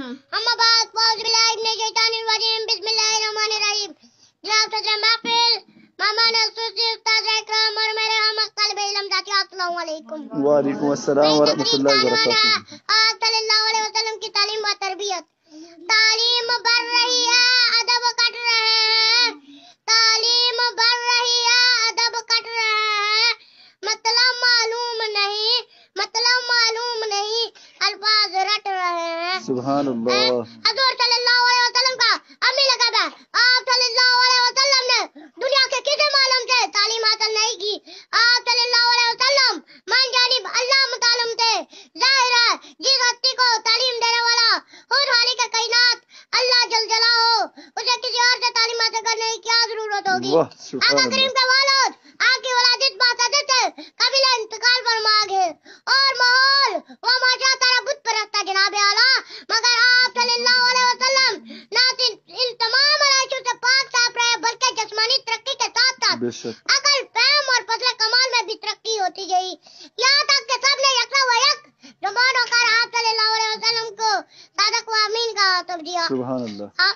اما بعد فاؤز باللہ من الشیطان الرجیم بسم اللہ الرحمن الرحیم جناب صدر محفل مامان السوسی استاد اکرام اور میرے ہم طالب علم ساتھیو السلام علیکم. وعلیکم السلام ورحمۃ اللہ وبرکاتہ. آپ صلی اللہ علیہ وسلم کی تعلیم و تربیت. تعلیم بڑھ رہی ہے ادب کٹ رہے ہیں. تعلیم بڑھ رہی ہے ادب کٹ رہے ہیں. مطلب معلوم نہیں الفاظ رٹ رہے ہیں. سبحان اللہ. حضور صلی اللہ علیہ وسلم کا امی لقب ہے. آپ صلی اللہ علیہ وسلم نے دنیا کے کسی معلوم سے تعلیم حاصل نہیں کی. آپ صلی اللہ علیہ وسلم من جانب اللہ متعلم تھے. ظاہر ہے جس ہستی کو تعلیم دینے والا خود خالق کائنات اللہ جل جلالہ اسے کسی اور سے تعلیم حاصل کرنے کی کیا ضرورت ہوگی. آقا کریم کا والد آپ کی ولادت باسعادت ہے قبیلہ انتقال فرما گئے اور ماحول وہ ماشاء تعالیٰ بت پرست ہے جناب اعلیٰ. مگر آپ صلی اللہ علیہ وسلم نہ صرف ان تمام عرائشوں سے پاک صاف رہے بلکہ جسمانی ترقی کے ساتھ ساتھ عقل فہم اور فضل کمال میں بھی ترقی ہوتی گئی یہاں تک کہ سب نے یکا و یک زبان ہو کر آپ صلی اللہ علیہ وسلم کو صادق و امین کا خطاب دیا. سبحان اللہ.